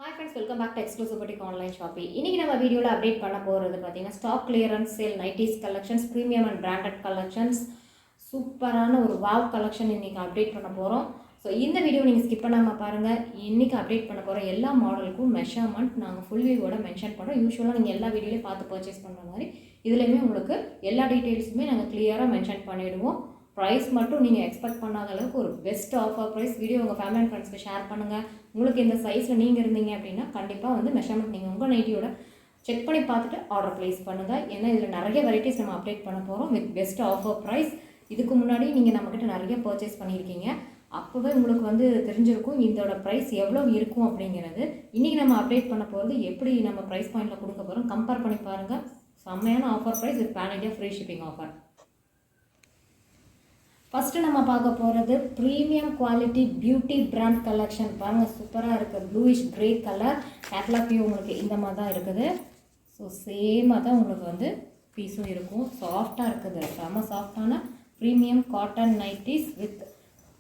Hi friends, welcome back to Exclusive Boutique Online Shopping. இன்னைக்கு நம்ம வீடியோல அப்டேட் பண்ண போறது பாத்தீங்கன்னா stock clearance sale 90s collections premium and branded collections சூப்பரான ஒரு வாவ் கலெக்ஷன் இன்னைக்கு அப்டேட் பண்ண போறோம். ஸோ இந்த வீடியோ நீங்கள் ஸ்கிப் பண்ணாமல் பாருங்கள். இன்றைக்கி அப்டேட் பண்ண போகிற எல்லா மாடலுக்கும் மெஷர்மெண்ட் நாங்கள் ஃபுல் வியூவோட மென்ஷன் பண்ணுறோம். யூஸ்வலாக நீங்கள் எல்லா வீடியோலையும் பார்த்து பர்ச்சேஸ் பண்ணுற மாதிரி இதுலேயுமே உங்களுக்கு எல்லா டீட்டெயில்ஸுமே நாங்கள் கிளியராக மென்ஷன் பண்ணிவிடுவோம். ப்ரைஸ் மட்டும் நீங்கள் எக்ஸ்பெக்ட் பண்ணாத அளவுக்கு ஒரு பெஸ்ட் ஆஃபர் ப்ரைஸ். வீடியோ உங்கள் ஃபேமிலி அண்ட் ஃப்ரெண்ட்ஸ்க்கு ஷேர் பண்ணுங்கள். உங்களுக்கு இந்த சைஸில் நீங்கள் இருந்தீங்க அப்படின்னா கண்டிப்பாக வந்து மெஷர்மெண்ட் நீங்கள் உங்கள் நைட்டியோட செக் பண்ணி பார்த்துட்டு ஆர்டர் ப்ளேஸ் பண்ணுங்கள். ஏன்னா இதில் நிறைய வெரைட்டிஸ் நம்ம அப்டேட் பண்ண போகிறோம் வித் பெஸ்ட் ஆஃபர் ப்ரைஸ். இதுக்கு முன்னாடி நீங்கள் நம்மக்கிட்ட நிறைய பர்ச்சேஸ் பண்ணியிருக்கீங்க, அப்போவே உங்களுக்கு வந்து தெரிஞ்சிருக்கும் இதோட ப்ரைஸ் எவ்வளோ இருக்கும் அப்படிங்கிறது. இன்றைக்கி நம்ம அப்டேட் பண்ண போகிறது எப்படி நம்ம ப்ரைஸ் பாயிண்டில் கொடுக்க போகிறோம் கம்பேர் பண்ணி பாருங்கள். செம்மையான offer price with pan India free shipping offer. First நம்ம பார்க்க போகிறது premium quality beauty brand collection. பாருங்கள், சூப்பராக இருக்குது. Bluish grey colour catalogue view உங்களுக்கு இந்த மாதிரி தான் இருக்குது. ஸோ சேமாக தான் உங்களுக்கு வந்து பீஸும் இருக்கும். சாஃப்டாக இருக்குது, செம்ம சாஃப்டான premium cotton nighties with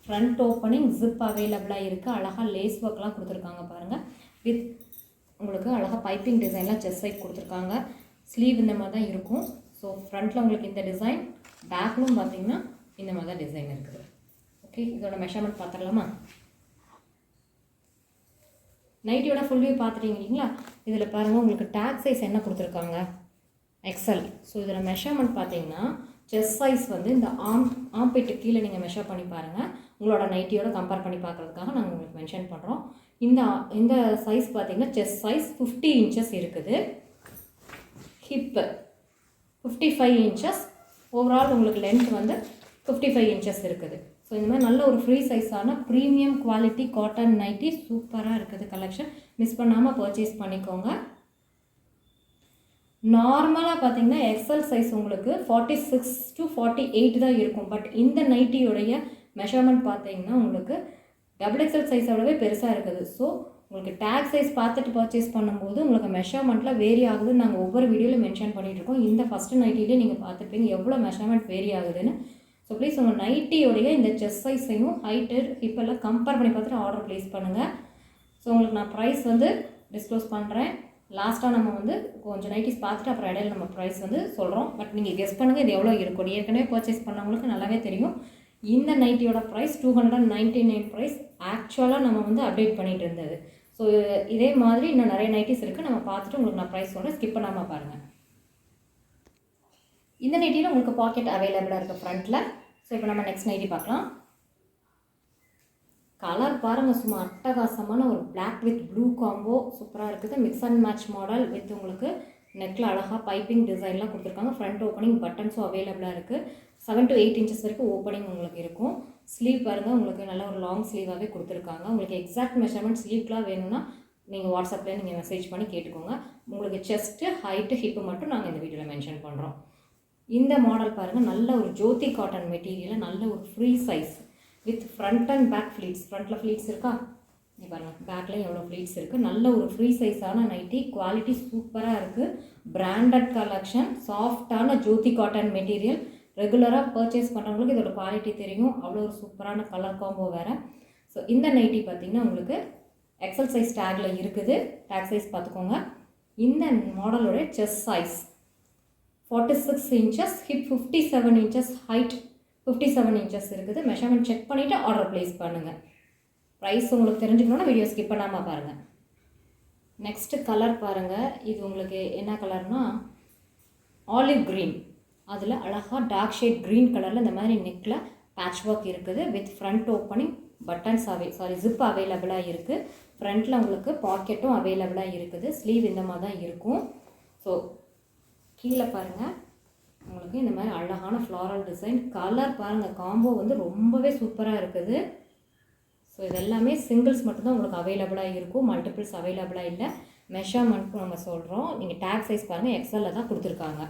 front opening zip அவைலபிளாக இருக்குது. அழகாக லேஸ் ஒர்க்லாம் கொடுத்துருக்காங்க பாருங்கள். வித் உங்களுக்கு அழகாக பைப்பிங் டிசைன்லாம் செஸ்ட் சைட் கொடுத்துருக்காங்க. ஸ்லீவ் இந்த மாதிரி தான் இருக்கும். ஸோ ஃப்ரண்ட்டில் உங்களுக்கு இந்த டிசைன், பேக்லும் பார்த்திங்கன்னா இந்த மாதிரி தான் டிசைன் இருக்குது. ஓகே, இதோட மெஷர்மெண்ட் பார்த்துடலாமா? நைட்டியோட ஃபுல் வியூ பார்த்துட்டீங்க இல்லைங்களா? இதில் பாருங்கள், உங்களுக்கு டேக் சைஸ் என்ன கொடுத்துருக்காங்க, எக்ஸல். ஸோ இதில் மெஷர்மெண்ட் பார்த்தீங்கன்னா செஸ்ட் சைஸ் வந்து இந்த ஆம்பிட்டு கீழே நீங்கள் மெஷர் பண்ணி பாருங்கள். உங்களோட நைட்டியோட கம்பேர் பண்ணி பார்க்குறதுக்காக நாங்கள் உங்களுக்கு மென்ஷன் பண்ணுறோம். இந்த சைஸ் பார்த்தீங்கன்னா செஸ்ட் சைஸ் 50 இன்ச்சஸ் இருக்குது. Hip 55 inches. ஓவரால் உங்களுக்கு லென்த் வந்து 55 இன்ச்சஸ் இருக்குது. ஸோ இந்த மாதிரி நல்ல ஒரு ஃப்ரீ சைஸான ப்ரீமியம் குவாலிட்டி காட்டன் நைட்டி சூப்பராக இருக்குது கலெக்ஷன். மிஸ் பண்ணாமல் பர்ச்சேஸ் பண்ணிக்கோங்க. நார்மலாக பார்த்தீங்கன்னா எக்ஸல் சைஸ் உங்களுக்கு 46 to 48 தான் இருக்கும். பட் இந்த நைட்டியோடைய மெஷர்மெண்ட் பார்த்தீங்கன்னா உங்களுக்கு XXL சைஸோடவே பெருசாக இருக்குது. ஸோ உங்களுக்கு டேக் சைஸ் பார்த்துட்டு பர்ச்சேஸ் பண்ணும்போது உங்களுக்கு மெஷர்மெண்ட்டில் வேரி ஆகுதுன்னு நாங்கள் ஒவ்வொரு வீடியோவில் மென்ஷன் பண்ணிகிட்ருக்கோம். இந்த ஃபஸ்ட்டு நைட்டிலே நீங்கள் பார்த்துருப்பீங்க எவ்வளோ மெஷர்மெண்ட் வேரி ஆகுதுன்னு. ஸோ ப்ளீஸ் உங்கள் நைட்டியோடைய இந்த செஸ்ட் சைஸையும் ஹைட்டு ஹிப்பெல்லாம் கம்பேர் பண்ணி பார்த்துட்டு ஆர்டர் ப்ளேஸ் பண்ணுங்கள். ஸோ உங்களுக்கு நான் ப்ரைஸ் வந்து டிஸ்க்ளோஸ் பண்ணுறேன். லாஸ்ட்டாக நம்ம வந்து கொஞ்சம் நைட்டிஸ் பார்த்துட்டு அப்புறம் இடையில நம்ம ப்ரைஸ் வந்து சொல்கிறோம். பட் நீங்கள் கெஸ் பண்ணுங்கள் இது எவ்வளோ இருக்கும். ஏற்கனவே பர்ச்சேஸ் பண்ணவங்களுக்கு நல்லாவே தெரியும். இந்த நைட்டியோட ப்ரைஸ் 299 ப்ரைஸ் ஆக்சுவலாக நம்ம வந்து அப்டேட் பண்ணிகிட்டு இருந்தது. ஸோ இதே மாதிரி இன்னும் நிறைய நைட்டிஸ் இருக்குது, நம்ம பார்த்துட்டு உங்களுக்கு நான் ப்ரைஸ் சொல்கிறேன். ஸ்கிப் பண்ணாமல் பாருங்கள். இந்த நைட்டியில் உங்களுக்கு பாக்கெட் அவைலபிளாக இருக்குது ஃப்ரண்ட்டில். ஸோ இப்போ நம்ம நெக்ஸ்ட் நைட்டி பார்க்கலாம். கலர் பாருங்கள், சும்மா அட்டகாசமான ஒரு பிளாக் வித் ப்ளூ காம்போ சூப்பராக இருக்குது. Mix and match model with உங்களுக்கு நெக்கில் அழகாக பைப்பிங் டிசைன்லாம் கொடுத்துருக்காங்க. ஃப்ரண்ட் ஓப்பனிங் பட்டன்ஸும் அவைலபிளாக இருக்குது. 7 to 8 இன்ச்சஸ் வரைக்கும் ஓப்பனிங் உங்களுக்கு இருக்கும். ஸ்லீவ் பாருங்கள், உங்களுக்கு நல்ல ஒரு லாங் ஸ்லீவாகவே கொடுத்துருக்காங்க. உங்களுக்கு எக்ஸாக்ட் மெஷர்மெண்ட் ஸ்லீவ்க்கெலாம் வேணும்னா நீங்கள் வாட்ஸ்அப்பில் நீங்கள் மெசேஜ் பண்ணி கேட்டுக்கோங்க. உங்களுக்கு செஸ்ட்டு ஹைட்டு ஹிப்பு மட்டும் நாங்கள் இந்த வீடியோவில் மென்ஷன் பண்ணுறோம். இந்த மாடல் பாருங்கள், நல்ல ஒரு ஜோதி காட்டன் மெட்டீரியலில் நல்ல ஒரு free size with front and back pleats. ஃப்ரண்ட்டில் ஃப்ளீட்ஸ் இருக்கா, நீ பாருங்கள், பேக்லேயும் எவ்வளோ ஃப்ளீட்ஸ் இருக்குது. நல்ல ஒரு ஃப்ரீ சைஸான நைட்டி, குவாலிட்டி சூப்பராக இருக்குது. பிராண்டட் கலெக்ஷன், சாஃப்டான ஜோதி காட்டன் மெட்டீரியல். ரெகுலராக பர்ச்சேஸ் பண்ணுறவங்களுக்கு இதோட குவாலிட்டி தெரியும். அவ்வளோ ஒரு சூப்பரான கலர் காம்போ வேறு. ஸோ இந்த நைட்டி பார்த்திங்கன்னா உங்களுக்கு எக்ஸல் சைஸ் டேக்கில் இருக்குது. டேக் சைஸ் பார்த்துக்கோங்க. இந்த மாடலோட chest size 46 inches, hip 57 inches, height 57 inches இருக்குது. மெஷர்மெண்ட் செக் பண்ணிவிட்டு ஆர்டர் ப்ளேஸ் பண்ணுங்கள். ப்ரைஸ் உங்களுக்கு தெரிஞ்சுக்கணுன்னா வீடியோ ஸ்கிப் பண்ணாமல் பாருங்கள். நெக்ஸ்ட்டு கலர் பாருங்கள். இது உங்களுக்கு என்ன கலர்னால் ஆலிவ் க்ரீன். அதில் அழகாக டார்க் ஷேட் க்ரீன் கலரில் இந்த மாதிரி நெக்கில் பேட்ச் ஒர்க் இருக்குது. With front opening buttons zip அவைலபிளாக இருக்குது. ஃப்ரண்ட்டில் உங்களுக்கு பாக்கெட்டும் அவைலபிளாக இருக்குது. ஸ்லீவ் இந்த மாதிரி தான் இருக்கும். ஸோ கீழே பாருங்கள், உங்களுக்கு இந்த மாதிரி அழகான ஃப்ளாரல் டிசைன். கலர் பாருங்கள், காம்போ வந்து ரொம்பவே சூப்பராக இருக்குது. ஸோ இதெல்லாமே சிங்கிள்ஸ் மட்டும்தான் உங்களுக்கு அவைலபிளாக இருக்கும், மல்டிபிள்ஸ் அவைலபிளாக இல்லை. மெஷர்மெண்ட்டும் நம்ம சொல்கிறோம். நீங்கள் டேக் சைஸ் பாருங்கள், எக்ஸலில் தான் கொடுத்துருக்காங்க.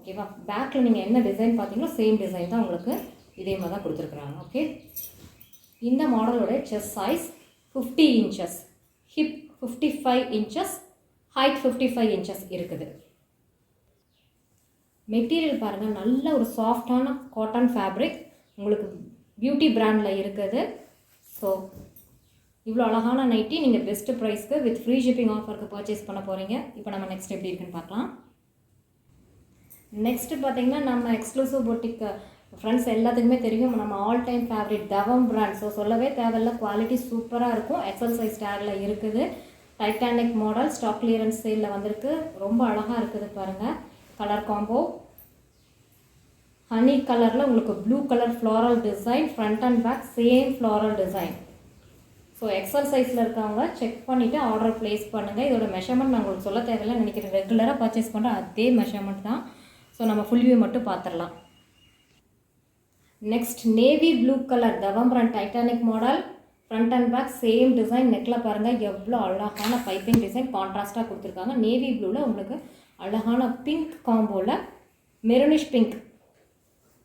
ஓகேவா? பேக்கில் நீங்கள் என்ன டிசைன் பார்த்தீங்களோ சேம் டிசைன் தான் உங்களுக்கு இதே மாதிரி தான் கொடுத்துருக்குறாங்க. ஓகே, இந்த மாடலோட chest size 50 inches, hip 55 inches, height 55 inches இருக்குது. மெட்டீரியல் பாருங்கள், நல்ல ஒரு சாஃப்டான காட்டன் ஃபேப்ரிக் உங்களுக்கு பியூட்டி பிராண்டில் இருக்குது. ஸோ இவ்வளோ அழகான நைட்டி நீங்கள் பெஸ்ட் ப்ரைஸ்க்கு வித் ஃப்ரீ ஷிப்பிங் ஆஃபருக்கு பர்ச்சேஸ் பண்ண போகிறீங்க. இப்போ நம்ம நெக்ஸ்ட் எப்படி இருக்குன்னு பார்க்கலாம். நெக்ஸ்ட்டு பார்த்தீங்கன்னா நம்ம எக்ஸ்க்ளூசிவ் பொட்டிக் ஃப்ரெண்ட்ஸ் எல்லாத்துக்குமே தெரியும், நம்ம ஆல் டைம் ஃபேவரட் தவம் பிராண்ட். ஸோ சொல்லவே தேவையில்ல, குவாலிட்டி சூப்பராக இருக்கும். எக்ஸல் சைஸ் டேக்கில் இருக்குது. டைட்டானிக் மாடல் ஸ்டாக் கிளியரன்ஸ் சேலில் வந்திருக்கு. ரொம்ப அழகாக இருக்குது பாருங்கள். கலர் காம்போ ஹனி கலரில் உங்களுக்கு blue colour floral design, front and back same floral design. So XL சைஸில் இருக்கவங்க செக் பண்ணிவிட்டு ஆர்டர் ப்ளேஸ் பண்ணுங்கள். இதோட மெஷர்மெண்ட் நான் உங்களுக்கு சொல்ல தேவையில்லை நினைக்கிறேன். ரெகுலராக பர்ச்சேஸ் பண்ணுற அதே மெஷர்மெண்ட் தான். ஸோ நம்ம ஃபுல் வியூ மட்டும் பார்த்துடலாம். Next navy blue colour Thavam brand titanic model, front and back same design. நெக்கில் பாருங்கள் எவ்வளோ அழகான பைப்பிங் டிசைன் கான்ட்ராஸ்ட்டாக கொடுத்துருக்காங்க. நேவி ப்ளூவில் உங்களுக்கு அழகான பிங்க் காம்போவில் மெரூனிஷ் பிங்க்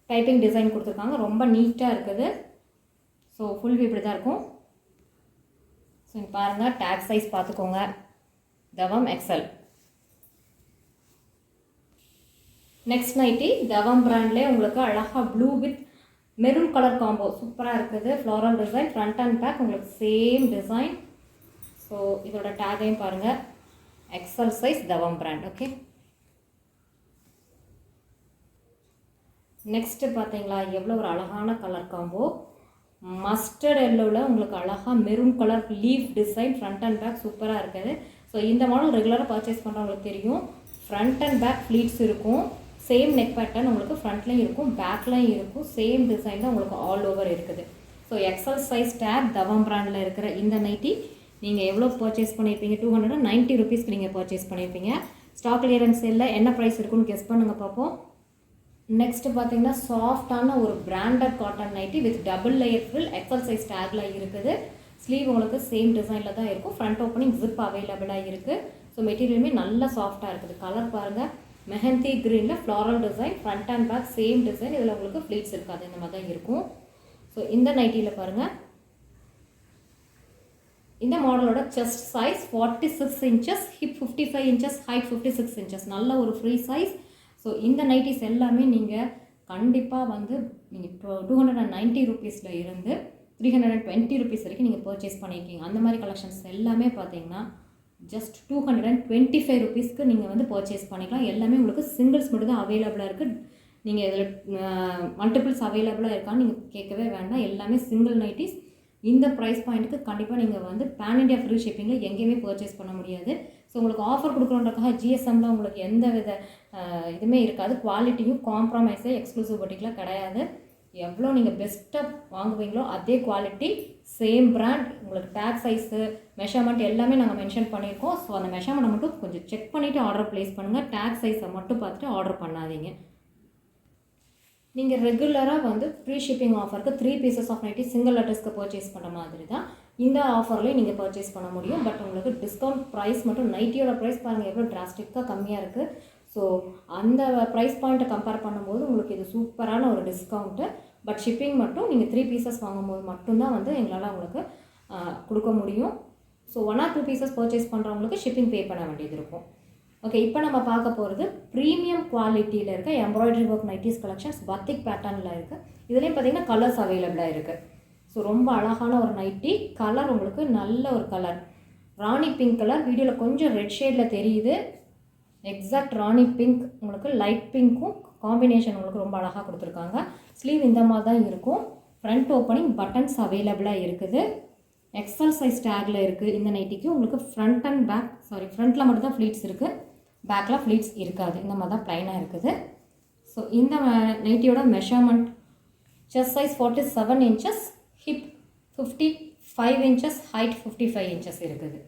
பைப்பிங் டிசைன் கொடுத்துருக்காங்க. ரொம்ப நீட்டாக இருக்குது. ஸோ ஃபுல் வியூ இப்படி தான் இருக்கும். ஸோ இங்கே பாருங்கள், டேக் சைஸ் பார்த்துக்கோங்க. தவம் எக்ஸல். நெக்ஸ்ட் நைட்டி தவம் பிராண்ட்லேயே உங்களுக்கு அழகாக blue with maroon colour combo சூப்பராக இருக்குது. Floral design, front and back உங்களுக்கு சேம் டிசைன். ஸோ இதோட டேகையும் பாருங்கள், XL size Thavam brand. Okay, next பார்த்தீங்களா எவ்வளோ ஒரு அழகான கலர் காம்போ. மஸ்டர்ட் எல்லோவில் உங்களுக்கு அழகாக maroon colour leaf design, front and back சூப்பராக இருக்குது. ஸோ இந்த மாடல் ரெகுலராக பர்ச்சேஸ் பண்ணுறவங்களுக்கு தெரியும். ஃப்ரண்ட் அண்ட் பேக் ஃப்ளீட்ஸ் இருக்கும். சேம் நெக் பேட்டர்ன் உங்களுக்கு ஃப்ரண்ட்லேயும் இருக்கும், பேக்லேயும் இருக்கும். சேம் டிசைன் தான் உங்களுக்கு ஆல் ஓவர் இருக்குது. So XL size tag Thavam பிராண்டில் இருக்கிற இந்த நைட்டி நீங்கள் எவ்வளோ பர்ச்சேஸ் பண்ணியிருப்பீங்க? 290 ருபீஸ்க்கு நீங்கள் பர்ச்சேஸ் பண்ணியிருப்பீங்க. ஸ்டாக் கிளியரன்ஸ் சேலில் என்ன ப்ரைஸ் இருக்குன்னு கெஸ் பண்ணுங்கள் பார்ப்போம். நெக்ஸ்ட்டு பார்த்தீங்கன்னா சாஃப்டான ஒரு branded cotton nightie with double layer fill XL size டேக்கில் இருக்குது. ஸ்லீவ் உங்களுக்கு சேம் டிசைனில் தான் இருக்கும். ஃப்ரண்ட் ஓப்பனிங் ஜிப் அவைலபிளாக இருக்குது. ஸோ மெட்டீரியலுமே நல்லா சாஃப்டாக இருக்குது. கலர் பாருங்கள், மெஹந்தி க்ரீனில் floral design, front and back same design. இதில் உங்களுக்கு ஃப்ளீட்ஸ் இருக்காது, இந்த மாதிரி தான் இருக்கும். ஸோ இந்த நைட்டியில் பாருங்கள், இந்த மாடலோட chest size 46 inches, hip 55 inches, height 56 inches. நல்ல ஒரு ஃப்ரீ சைஸ். ஸோ இந்த நைட்டிஸ் எல்லாமே நீங்கள் கண்டிப்பாக வந்து நீங்கள் இப்போ 290 ருபீஸில் இருந்து 320 ருபீஸ் வரைக்கும் நீங்கள் பர்ச்சேஸ் பண்ணியிருக்கீங்க. அந்த மாதிரி கலெக்ஷன்ஸ் எல்லாமே பார்த்தீங்கன்னா ஜஸ்ட் 225 ருபீஸ்க்கு நீங்கள் வந்து பர்ச்சேஸ் பண்ணிக்கலாம். எல்லாமே உங்களுக்கு சிங்கிள்ஸ் மட்டும் தான் அவைலபிளாக இருக்குது. நீங்கள் இதில் மல்டிபிள்ஸ் அவைலபிளாக இருக்கான்னு நீங்கள் கேட்கவே வேண்டாம். எல்லாமே சிங்கிள் நைட்டிஸ். இந்த ப்ரைஸ் பாயிண்ட்டுக்கு கண்டிப்பாக நீங்கள் வந்து பேன் இண்டியா ஃப்ரீ ஷிப்பிங்கில் எங்கேயுமே பர்ச்சேஸ் பண்ண முடியாது. ஸோ உங்களுக்கு ஆஃபர் கொடுக்குறோன்றக்காக ஜிஎஸ்எம்மில் உங்களுக்கு எந்த வித இதுவுமே இருக்காது. குவாலிட்டியும் காம்ப்ரமைஸே எக்ஸ்க்ளூசிவ் பொட்டிக்கில் கிடையாது. எவ்வளோ நீங்கள் பெஸ்ட்டாக வாங்குவீங்களோ அதே குவாலிட்டி, சேம் பிராண்ட். உங்களுக்கு டேக் சைஸு மெஷர்மெண்ட் எல்லாமே நாங்கள் மென்ஷன் பண்ணியிருக்கோம். ஸோ அந்த மெஷர்மெண்ட்டை மட்டும் கொஞ்சம் செக் பண்ணிவிட்டு ஆர்டர் ப்ளேஸ் பண்ணுங்கள். டேக் சைஸை மட்டும் பார்த்துட்டு ஆர்டர் பண்ணாதீங்க. நீங்கள் ரெகுலராக வந்து ஃப்ரீ ஷிப்பிங் ஆஃபருக்கு 3 பீசஸ் ஆஃப் நைட்டி சிங்கிள் அட்ரஸ்க்கு பர்ச்சேஸ் பண்ண மாதிரி தான் இந்த ஆஃபர்லேயே நீங்கள் பர்ச்சேஸ் பண்ண முடியும். பட் உங்களுக்கு டிஸ்கவுண்ட் ப்ரைஸ் மட்டும் நைட்டியோட ப்ரைஸ் பாருங்கள் எவ்வளோ டிராஸ்டிக்காக கம்மியாக இருக்குது. ஸோ அந்த ப்ரைஸ் பாயிண்ட்டை கம்பேர் பண்ணும்போது உங்களுக்கு இது சூப்பரான ஒரு டிஸ்கவுண்ட்டு. பட் ஷிப்பிங் மட்டும் நீங்கள் 3 பீசஸ் வாங்கும்போது மட்டும்தான் வந்து எங்களால் உங்களுக்கு கொடுக்க முடியும். ஸோ 1 or 2 பீசஸ் பர்ச்சேஸ் பண்ணுறவங்களுக்கு ஷிப்பிங் பே பண்ண வேண்டியது இருக்கும். ஓகே, இப்போ நம்ம பார்க்க போகிறது ப்ரீமியம் குவாலிட்டியில் இருக்க எம்ப்ராய்டரி ஒர்க் நைட்டிஸ் கலெக்ஷன்ஸ் பத்திக் பேட்டர்னில் இருக்குது. இதுலேயும் பார்த்தீங்கன்னா கலர்ஸ் அவைலபிளாக இருக்குது. ஸோ ரொம்ப அழகான ஒரு நைட்டி. கலர் உங்களுக்கு நல்ல ஒரு கலர் ராணி பிங்க் கலர். வீடியோவில் கொஞ்சம் ரெட் ஷேடில் தெரியுது. எக்ஸாக்ட் ராணி பிங்க் உங்களுக்கு லைட் பிங்க்கும் காம்பினேஷன் உங்களுக்கு ரொம்ப அழகாக கொடுத்துருக்காங்க. ஸ்லீவ் இந்த மாதிரி தான் இருக்கும். ஃப்ரண்ட் ஓப்பனிங் பட்டன்ஸ் அவைலபிளாக இருக்குது. எக்ஸல் சைஸ் டேக்கில் இருக்குது. இந்த நைட்டிக்கு உங்களுக்கு ஃப்ரண்ட் அண்ட் பேக் ஃப்ரண்ட்டில் மட்டும் தான் ஃப்ளீட்ஸ் இருக்குது, பேக்கில் ஃப்ளீட்ஸ் இருக்காது. இந்த மாதிரி தான் ப்ளைனாக இருக்குது. ஸோ இந்த நைட்டியோட measurement chest size 47 inches, hip 55 inches, height 55 inches இருக்குது.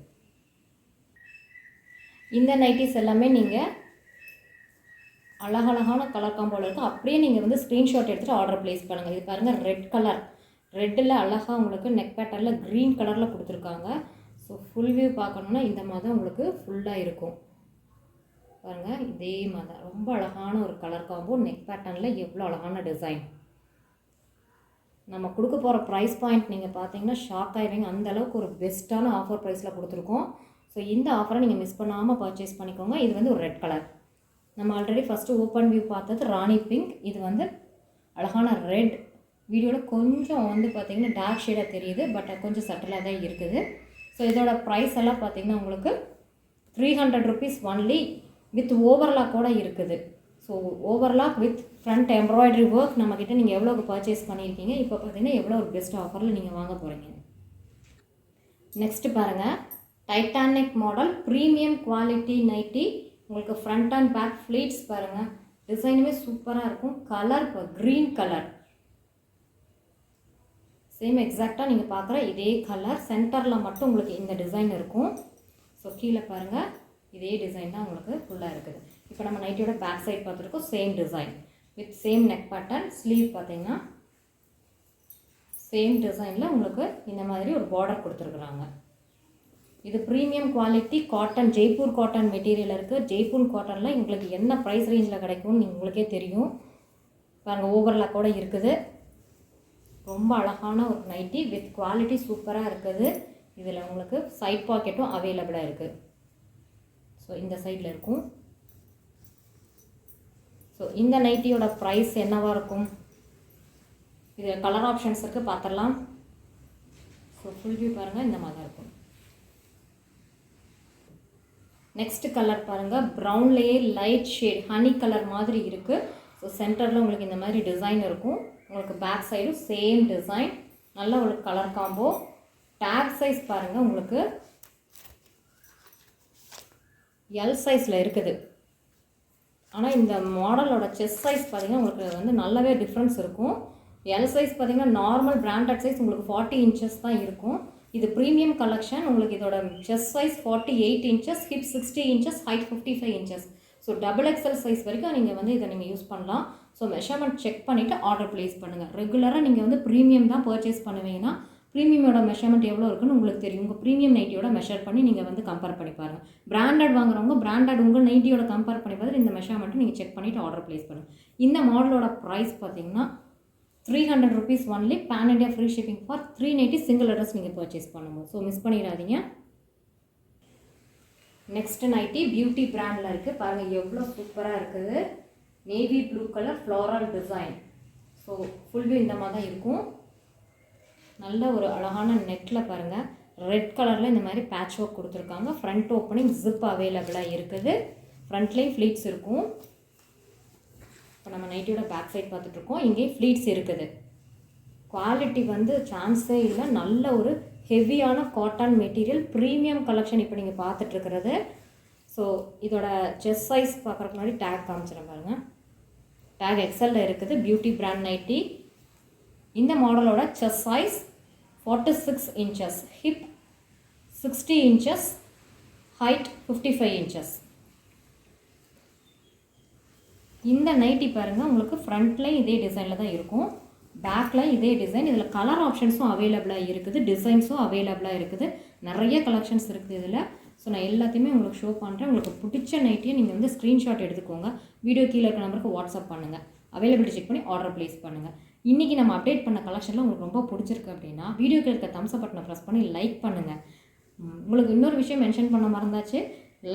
இந்த நைட்டிஸ் எல்லாமே நீங்கள் அழகழகான கலர் காம்போவில் இருக்குது. அப்படியே நீங்கள் வந்து ஸ்க்ரீன்ஷாட் எடுத்துகிட்டு ஆர்டர் ப்ளேஸ் பண்ணுங்கள். இது பாருங்கள், ரெட் கலர், ரெட்டில் அழகாக உங்களுக்கு நெக் பேட்டர்னில் க்ரீன் கலரில் கொடுத்துருக்காங்க. ஸோ ஃபுல் வியூ பார்க்கணுன்னா இந்த மாதிரி தான் உங்களுக்கு ஃபுல்லாக இருக்கும். பாருங்கள், இதே மாதிரி தான் ரொம்ப அழகான ஒரு கலர் காம்போ. நெக் பேட்டர்னில் எவ்வளோ அழகான டிசைன். நம்ம கொடுக்க போகிற ப்ரைஸ் பாயிண்ட் நீங்கள் பார்த்தீங்கன்னா ஷாக் ஆகிடுவீங்க. அந்தளவுக்கு ஒரு பெஸ்ட்டான ஆஃபர் ப்ரைஸில் கொடுத்துருக்கோம். ஸோ இந்த ஆஃபரை நீங்கள் மிஸ் பண்ணாமல் பர்ச்சேஸ் பண்ணிக்கோங்க. இது வந்து ஒரு ரெட் கலர். நம்ம ஆல்ரெடி ஃபஸ்ட்டு ஓப்பன் வியூ பார்த்தது ராணி பிங்க். இது வந்து அழகான ரெட் வீடியோவில் கொஞ்சம் வந்து பார்த்திங்கன்னா டார்க் ஷேடாக தெரியுது, பட் கொஞ்சம் சட்டலாக தான் இருக்குது. ஸோ இதோட ப்ரைஸ் எல்லாம் பார்த்திங்கன்னா உங்களுக்கு 300 rupees ஒன்லி, வித் ஓவர்லாக் கூட இருக்குது. So overlock with front embroidery work நம்மக்கிட்ட நீங்கள் எவ்வளோக்கு பர்ச்சேஸ் பண்ணியிருக்கீங்க, இப்போ பார்த்திங்கன்னா எவ்வளோ ஒரு பெஸ்ட் ஆஃபரில் நீங்கள் வாங்க போகிறீங்க. நெக்ஸ்ட்டு பாருங்கள், Titanic model premium quality nightie. உங்களுக்கு ஃப்ரண்ட் அண்ட் பேக் ஃப்ளீட்ஸ் பாருங்கள், டிசைனுமே சூப்பராக இருக்கும். கலர் இப்போ க்ரீன் கலர், சேம் எக்ஸாக்டாக நீங்கள் பார்க்குற இதே கலர். சென்டரில் மட்டும் உங்களுக்கு இந்த டிசைன் இருக்கும். ஸோ கீழே பாருங்கள், இதே டிசைன் தான் உங்களுக்கு ஃபுல்லாக இருக்குது. இப்போ நம்ம நைட்டியோட பேக் சைட் பார்த்துருக்கோம், same design with same neck pattern. Sleeve பார்த்தீங்கன்னா சேம் டிசைனில் உங்களுக்கு இந்த மாதிரி ஒரு பார்டர் கொடுத்துருக்குறாங்க. இது premium quality cotton, Jaipur cotton material இருக்குது. ஜெய்ப்பூர் காட்டனில் உங்களுக்கு என்ன ப்ரைஸ் ரேஞ்சில் கிடைக்கும்னு உங்களுக்கே தெரியும். பாருங்கள், ஓவர்லாக் கூட இருக்குது. ரொம்ப அழகான ஒரு நைட்டி வித் குவாலிட்டி சூப்பராக இருக்குது. இதில் உங்களுக்கு சைட் பாக்கெட்டும் அவைலபிளாக இருக்குது. ஸோ இந்த சைடில் இருக்கும். ஸோ இந்த நைட்டியோட ப்ரைஸ் என்னவாக இருக்கும்? இதில் கலர் ஆப்ஷன்ஸ் இருக்குது, பார்த்துடலாம். ஸோ ஃபுல் வியூ பாருங்கள், இந்த மாதிரி தான் இருக்கும். நெக்ஸ்ட் கலர் பாருங்கள், ப்ரௌன்லேயே லைட் ஷேட் ஹனி கலர் மாதிரி இருக்குது. ஸோ சென்டரில் உங்களுக்கு இந்த மாதிரி டிசைன் இருக்கும். உங்களுக்கு பேக் சைடும் சேம் டிசைன், நல்ல ஒரு கலர் காம்போ. டேக் சைஸ் பாருங்கள், உங்களுக்கு எல் சைஸில் இருக்குது. ஆனால் இந்த மாடலோட செஸ்ட் சைஸ் பார்த்திங்கன்னா உங்களுக்கு வந்து நல்லாவே டிஃப்ரென்ஸ் இருக்கும். எல் சைஸ் பார்த்திங்கன்னா நார்மல் பிராண்டட் சைஸ் உங்களுக்கு 40 inches தான் இருக்கும். இது ப்ரீமியம் கலெக்ஷன். உங்களுக்கு இதோட chest size 48 inches, hip 60 inches, height 55 inches. So XXL size வரைக்கும் நீங்கள் வந்து இதை நீங்கள் யூஸ் பண்ணலாம். ஸோ மெஷர்மெண்ட் செக் பண்ணிவிட்டு ஆர்டர் ப்ளேஸ் பண்ணுங்கள். ரெகுலராக நீங்கள் வந்து ப்ரீமியம் தான் பர்ச்சேஸ் பண்ணுவீங்கன்னா ப்ரீமியமோட மெஷர்மெண்ட் எவ்வளோ இருக்குன்னு உங்களுக்கு தெரியும். உங்கள் ப்ரீமியம் நைட்டியோட மெஷர் பண்ணி நீங்கள் வந்து கம்பேர் பண்ணி பாருங்கள். பிராண்டட் வாங்குறவங்க பிராண்டட் உங்கள் நைட்டியோட கம்பேர் பண்ணி பார்த்துட்டு இந்த மெஷர்மெண்ட்டு நீங்கள் செக் பண்ணிவிட்டு ஆர்டர் ப்ளேஸ் பண்ணுங்கள். இந்த மாடலோட ப்ரைஸ் பார்த்தீங்கன்னா 300 rupees only, pan India free shipping for 390 single address நீங்கள் பர்ச்சேஸ் பண்ணும்போது. ஸோ மிஸ் பண்ணிடாதீங்க. நெக்ஸ்ட் நைட்டி பியூட்டி பிராண்டில் இருக்குது. பாருங்கள் எவ்வளோ சூப்பராக இருக்குது. Navy blue colour floral design. So full view இந்த மாதிரி தான் இருக்கும். நல்ல ஒரு அழகான நெக்கில் பாருங்கள் ரெட் கலரில் இந்த மாதிரி பேட்ச் ஒர்க் கொடுத்துருக்காங்க. ஃப்ரண்ட் ஓப்பனிங் ஜிப் அவைலபிளாக இருக்குது. ஃப்ரண்ட்லேயும் ஃப்ளீட்ஸ் இருக்கும். இப்போ நம்ம நைட்டியோட பேக் சைட் பார்த்துட்ருக்கோம். இங்கேயும் ஃப்ளீட்ஸ் இருக்குது. குவாலிட்டி வந்து சான்ஸே இல்லை. நல்ல ஒரு ஹெவியான காட்டன் மெட்டீரியல், ப்ரீமியம் கலெக்ஷன் இப்போ நீங்கள் பார்த்துட்ருக்கிறது. ஸோ இதோட செஸ்ட் சைஸ் பார்க்குறதுக்கு முன்னாடி டேக் காமிச்சிடும் பாருங்கள். டேக் எக்ஸலில் இருக்குது. Beauty brand nighty. இந்த மாடலோட chest size 46 inches, hip 60 inches, height 55 inches. இந்த நைட்டி பாருங்கள், உங்களுக்கு ஃப்ரண்ட்லேயும் இதே டிசைனில் தான் இருக்கும், பேக்கில் இதே டிசைன். இதில் கலர் ஆப்ஷன்ஸும் அவைலபிளாக இருக்குது, டிசைன்ஸும் அவைலபிளாக இருக்குது. நிறைய கலெக்ஷன்ஸ் இருக்குது இதில். ஸோ நான் எல்லாத்தையுமே உங்களுக்கு ஷோ பண்ணுறேன். உங்களுக்கு பிடிச்ச நைட்டியை நீங்கள் வந்து ஸ்க்ரீன்ஷாட் எடுத்துக்கோங்க. வீடியோ கீழே இருக்க நம்பருக்கு வாட்ஸ்அப் பண்ணுங்கள். அவைலபிலிட்டி செக் பண்ணி ஆர்டர் ப்ளேஸ் பண்ணுங்கள். இன்றைக்கி நம்ம அப்டேட் பண்ண கலெக்ஷனில் உங்களுக்கு ரொம்ப பிடிச்சிருக்கு அப்படின்னா வீடியோக்கு இருக்க தம்ஸ் அப் பட்டனை ப்ரெஸ் பண்ணி லைக் பண்ணுங்கள். உங்களுக்கு இன்னொரு விஷயம் மென்ஷன் பண்ண மறந்தாச்சு,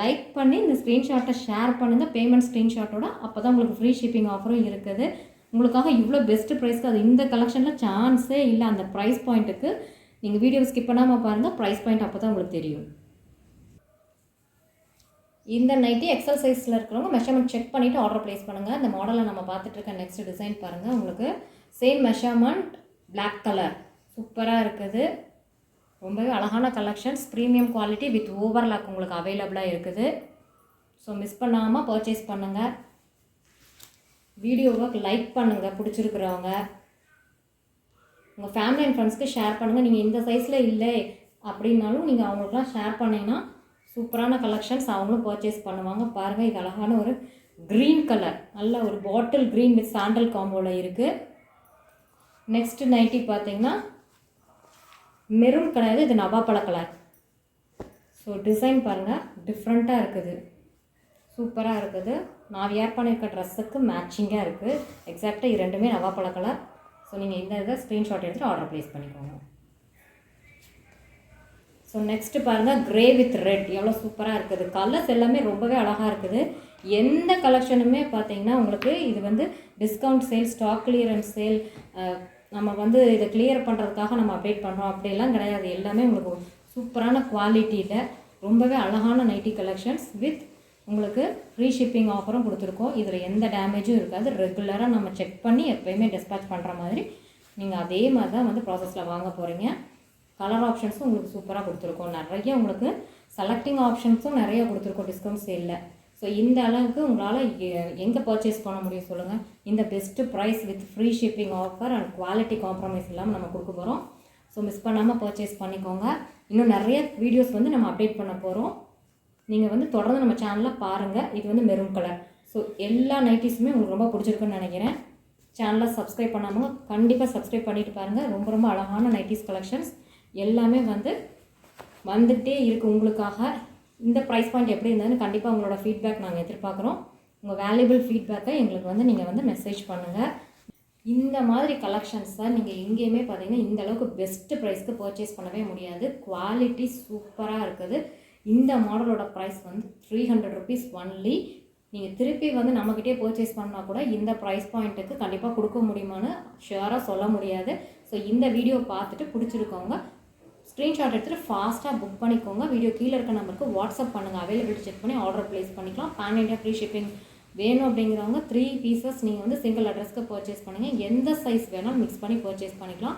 லைக் பண்ணி இந்த ஸ்க்ரீன்ஷாட்டை ஷேர் பண்ணுங்கள் பேமெண்ட் ஸ்க்ரீன்ஷாட்டோட. அப்போ தான் உங்களுக்கு ஃப்ரீ ஷிப்பிங் ஆஃபரும் இருக்குது. உங்களுக்காக இவ்வளோ பெஸ்ட்டு ப்ரைஸ்க்கு அது இந்த கலெக்ஷனில் சான்ஸே இல்லை. அந்த ப்ரைஸ் பாயிண்ட்டுக்கு நீங்கள் வீடியோ ஸ்கிப் பண்ணாமல் பாருங்கள். ப்ரைஸ் பாயிண்ட் அப்போ தான் உங்களுக்கு தெரியும். இந்த நைட்டி எக்ஸல் சைஸில் இருக்கிறவங்க மெஷர்மெண்ட் செக் பண்ணிவிட்டு ஆர்டர் ப்ளேஸ் பண்ணுங்கள். இந்த மாடலில் நம்ம பார்த்துட்டு இருக்க நெக்ஸ்ட் டிசைன் பாருங்கள். உங்களுக்கு சேம் மெஷர்மெண்ட், பிளாக் கலர் சூப்பராக இருக்குது. ரொம்பவே அழகான collections, premium quality with overlock உங்களுக்கு அவைலபிளாக இருக்குது. ஸோ மிஸ் பண்ணாமல் பர்ச்சேஸ் பண்ணுங்கள். வீடியோவை லைக் பண்ணுங்கள் பிடிச்சிருக்கிறவங்க. உங்கள் ஃபேமிலி அண்ட் ஃப்ரெண்ட்ஸ்க்கு ஷேர் பண்ணுங்கள். நீங்கள் இந்த சைஸில் இல்லை அப்படின்னாலும் நீங்கள் அவங்களுக்குலாம் ஷேர் பண்ணிங்கன்னா சூப்பரான கலெக்ஷன்ஸ் அவங்களும் பர்ச்சேஸ் பண்ணுவாங்க. பாருங்கள், இது அழகான ஒரு க்ரீன் கலர், நல்ல ஒரு பாட்டில் க்ரீன் வித் சாண்டல் காம்போவில் இருக்குது. நெக்ஸ்ட் நைட்டி பார்த்தீங்கன்னா மெரூன் கிடையாது, இது நவாப்பழ கலர். ஸோ டிசைன் பாருங்கள் டிஃப்ரெண்ட்டாக இருக்குது, சூப்பராக இருக்குது. நான் வியர் பண்ணியிருக்க ட்ரெஸ்ஸுக்கு மேட்சிங்காக இருக்குது. எக்ஸாக்டாக இது ரெண்டுமே நவாப்பழ கலர். ஸோ நீங்கள் இந்த இதை ஸ்க்ரீன்ஷாட் எடுத்துகிட்டு ஆர்டர் ப்ளேஸ் பண்ணிக்கோங்க. ஸோ நெக்ஸ்ட்டு பாருங்கள், க்ரே வித் ரெட் எவ்வளோ சூப்பராக இருக்குது. கலர்ஸ் எல்லாமே ரொம்பவே அழகாக இருக்குது. எந்த கலெக்ஷனுமே பார்த்தீங்கன்னா உங்களுக்கு இது வந்து discount sale, stock clearance sale, நம்ம வந்து இதை கிளியர் பண்ணுறதுக்காக நம்ம அப்டேட் பண்ணுறோம் அப்படிலாம் கிடையாது. எல்லாமே உங்களுக்கு சூப்பரான குவாலிட்டியில் ரொம்பவே அழகான நைட்டி கலெக்ஷன்ஸ் வித் உங்களுக்கு ஃப்ரீ ஷிப்பிங் ஆஃபரும் கொடுத்துருக்கோம். இதில் எந்த டேமேஜும் இருக்காது. ரெகுலராக நம்ம செக் பண்ணி எப்போயுமே டிஸ்பேச் பண்ணுற மாதிரி நீங்கள் அதே மாதிரி தான் வந்து ப்ராசஸில் வாங்க போகிறீங்க. கலர் ஆப்ஷன்ஸும் உங்களுக்கு சூப்பராக கொடுத்துருக்கோம். நிறைய உங்களுக்கு செலக்டிங் ஆப்ஷன்ஸும் நிறைய கொடுத்துருக்கோம் டிஸ்கவுண்ட் சேலில். ஸோ இந்த அளவுக்கு உங்களால் எங்கே பர்ச்சேஸ் பண்ண முடியும் சொல்லுங்கள்? இந்த best price with free shipping offer and quality compromise இல்லாமல் நம்ம கொடுக்க போகிறோம். ஸோ மிஸ் பண்ணாமல் பர்ச்சேஸ் பண்ணிக்கோங்க. இன்னும் நிறைய வீடியோஸ் வந்து நம்ம அப்டேட் பண்ண போகிறோம். நீங்கள் வந்து தொடர்ந்து நம்ம சேனலில் பாருங்கள். இது வந்து மெரூன் கலர். ஸோ எல்லா நைட்டிஸுமே உங்களுக்கு ரொம்ப பிடிச்சிருக்குன்னு நினைக்கிறேன். சேனலை சப்ஸ்கிரைப் பண்ணாமல் கண்டிப்பாக சப்ஸ்கிரைப் பண்ணிவிட்டு பாருங்கள். ரொம்ப ரொம்ப அழகான நைட்டிஸ் கலெக்ஷன்ஸ் எல்லாமே வந்துகிட்டே இருக்குது உங்களுக்காக. இந்த ப்ரைஸ் பாயிண்ட் எப்படி இருந்ததுன்னு கண்டிப்பாக உங்களோட ஃபீட்பேக் நாங்கள் எதிர்பார்க்குறோம். உங்கள் வேல்யூபிள் ஃபீட்பேக்கை எங்களுக்கு வந்து நீங்கள் மெசேஜ் பண்ணுங்கள். இந்த மாதிரி கலெக்ஷன்ஸை நீங்கள் எங்கேயுமே பார்த்தீங்கன்னா இந்த அளவுக்கு பெஸ்ட்டு ப்ரைஸ்க்கு பர்ச்சேஸ் பண்ணவே முடியாது. குவாலிட்டி சூப்பராக இருக்குது. இந்த மாடலோட ப்ரைஸ் 300 rupees ஒன்லி. நீங்கள் திருப்பி நம்மக்கிட்டே பர்ச்சேஸ் பண்ணால் கூட இந்த ப்ரைஸ் பாயிண்ட்டுக்கு கண்டிப்பாக கொடுக்க முடியுமான்னு ஷுவராக சொல்ல முடியாது. ஸோ இந்த வீடியோ பார்த்துட்டு பிடிச்சிருக்கவங்க ஸ்க்ரீன்ஷாட் எடுத்துகிட்டு ஃபாஸ்ட்டாக புக் பண்ணிக்கோங்க. வீடியோ கீழே இருக்க நம்பருக்கு வாட்ஸ்அப் பண்ணுங்கள். அவைலபிலிட்டி செக் பண்ணி ஆர்டர் ப்ளேஸ் பண்ணிக்கலாம். பேன் இண்டியா ஃப்ரீ ஷிப்பிங் வேணும் அப்படிங்கிறவங்க 3 pieces நீங்கள் சிங்கிள் அட்ரஸ்க்கு பர்ச்சேஸ் பண்ணுங்கள். எந்த சைஸ் வேணாலும் மிக்ஸ் பண்ணி பர்ச்சேஸ் பண்ணிக்கலாம்.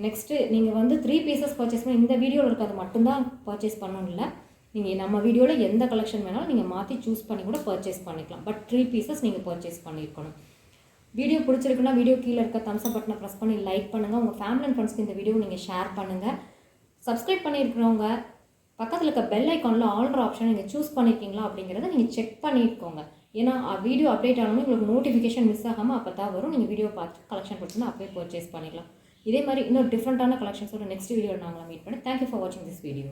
நெக்ஸ்ட்டு நீங்கள் 3 pieces பர்ச்சேஸ் பண்ணி இந்த வீடியோவில் இருக்கிறது மட்டும்தான் பர்ச்சேஸ் பண்ணணும் இல்லை. நீங்கள் நம்ம வீடியோவில் எந்த கலெக்ஷன் வேணாலும் நீங்கள் மாற்றி சூஸ் பண்ணி கூட பர்ச்சேஸ் பண்ணிக்கலாம். பட் 3 pieces நீங்கள் பர்ச்சேஸ் பண்ணியிருக்கணும். வீடியோ பிடிச்சிருக்குன்னா வீடியோ கீழே இருக்க தம்ஸ் அப் பட்டனை ப்ரெஸ் பண்ணி லைக் பண்ணுங்கள். உங்கள் ஃபேமிலி அண்ட் ஃப்ரெண்ட்ஸ்க்கு இந்த வீடியோ நீங்கள் ஷேர் பண்ணுங்கள். சப்ஸ்கிரைப் பண்ணியிருக்கிறவங்க பக்கத்தில் இருக்க பெல் ஐக்கானில் ஆல்ற ஆப்ஷன் நீங்கள் சூஸ் பண்ணியிருக்கீங்களா அப்படிங்கிறத நீங்கள் செக் பண்ணியிருக்கோங்க. ஏன்னா வீடியோ அப்டேட் ஆனோன்னு உங்களுக்கு நோட்டிஃபிகேஷன் மிஸ் ஆகாமல் அப்போ தான் வரும். நீங்கள் வீடியோ பார்த்து கலெக்ஷன் பிடிச்சிருந்தா அப்படியே பர்ச்சேஸ் பண்ணிக்கலாம். இதே மாதிரி இன்னும் டிஃப்ரெண்ட்டான கலெக்ஷன்ஸோட நெக்ஸ்ட் வீடியோவில் நாங்கள் மீட் பண்ணி தேங்க்யூ ஃபார் வாட்சிங் திஸ் வீடியோ.